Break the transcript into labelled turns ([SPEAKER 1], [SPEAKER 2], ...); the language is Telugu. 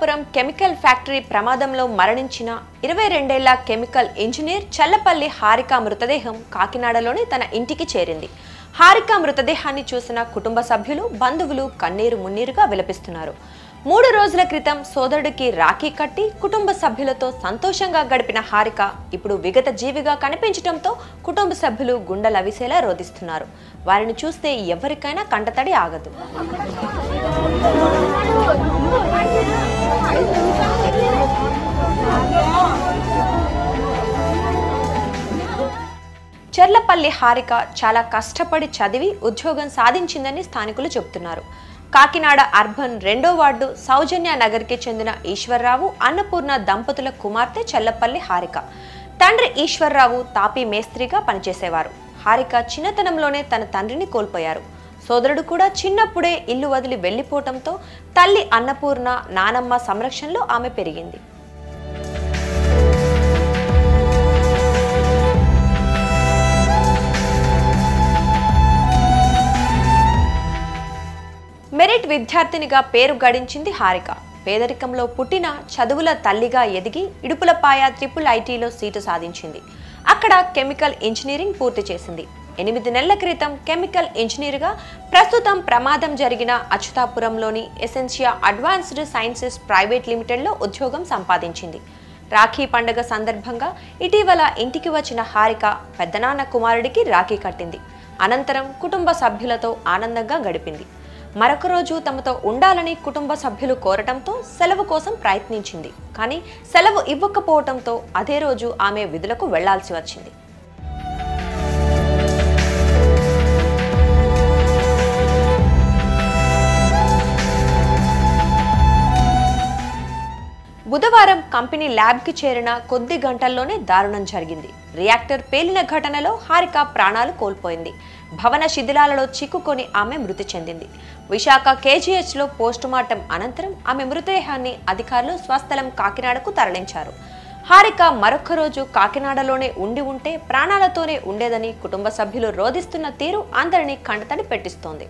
[SPEAKER 1] అచ్యుతాపురం కెమికల్ ఫ్యాక్టరీ ప్రమాదంలో మరణించిన 22 ఏళ్ల కెమికల్ ఇంజనీర్ చల్లపల్లి హారిక మృతదేహం కాకినాడలోని తన ఇంటికి చేరింది. హారిక మృతదేహాన్ని చూసిన కుటుంబ సభ్యులు, బంధువులు కన్నీరు మున్నీరుగా విలపిస్తున్నారు. 3 రోజుల క్రితం సోదరుడికి రాఖీ కట్టి కుటుంబ సభ్యులతో సంతోషంగా గడిపిన హారిక ఇప్పుడు విగత జీవిగా కనిపించడంతో కుటుంబ సభ్యులు గుండెలవిసేలా రోదిస్తున్నారు. వారిని చూస్తే ఎవరికైనా కంటతడి ఆగదు. చర్లపల్లి హారిక చాలా కష్టపడి చదివి ఉద్యోగం సాధించిందని స్థానికులు చెబుతున్నారు. కాకినాడ అర్బన్ 2వ వార్డు సౌజన్య నగర్కి చెందిన ఈశ్వర్రావు, అన్నపూర్ణ దంపతుల కుమార్తె చల్లపల్లి హారిక. తండ్రి ఈశ్వర్రావు తాపీ మేస్త్రిగా పనిచేసేవారు. హారిక చిన్నతనంలోనే తన తండ్రిని కోల్పోయారు. సోదరుడు కూడా చిన్నప్పుడే ఇల్లు వదిలి వెళ్లిపోవటంతో తల్లి అన్నపూర్ణ, నానమ్మ సంరక్షణలో ఆమె పెరిగింది. మెరిట్ విద్యార్థినిగా పేరు గడించింది హారిక. పేదరికంలో పుట్టిన చదువుల తల్లిగా ఎదిగి ఇడుపులపాయ IIITలో సీటు సాధించింది. అక్కడ కెమికల్ ఇంజనీరింగ్ పూర్తి చేసింది. 8 నెలల క్రితం కెమికల్ ఇంజనీర్గా ప్రస్తుతం ప్రమాదం జరిగిన అచ్యుతాపురంలోని ఎసెన్షియా అడ్వాన్స్డ్ సైన్సెస్ ప్రైవేట్ లిమిటెడ్లో ఉద్యోగం సంపాదించింది. రాఖీ పండుగ సందర్భంగా ఇటీవల ఇంటికి వచ్చిన హారిక పెద్దనాన్న కుమారుడికి రాఖీ కట్టింది. అనంతరం కుటుంబ సభ్యులతో ఆనందంగా గడిపింది. మరొక రోజు తమతో ఉండాలని కుటుంబ సభ్యులు కోరటంతో సెలవు కోసం ప్రయత్నించింది. కానీ సెలవు ఇవ్వకపోవడంతో అదే రోజు ఆమె విధులకు వెళ్లాల్సి వచ్చింది. బుధవారం కంపెనీ ల్యాబ్కి చేరిన కొద్ది గంటల్లోనే దారుణం జరిగింది. రియాక్టర్ పేలిన ఘటనలో హారిక ప్రాణాలు కోల్పోయింది. భవన శిథిలాలలో చిక్కుకొని ఆమె మృతి చెందింది. విశాఖ KGHలో పోస్టుమార్టం అనంతరం ఆమె మృతదేహాన్ని అధికారులు స్వస్థలం కాకినాడకు తరలించారు. హారిక మరొక రోజు కాకినాడలోనే ఉంటే ప్రాణాలతోనే ఉండేదని కుటుంబ సభ్యులు రోధిస్తున్న తీరు అందరినీ కంటతడి పెట్టిస్తోంది.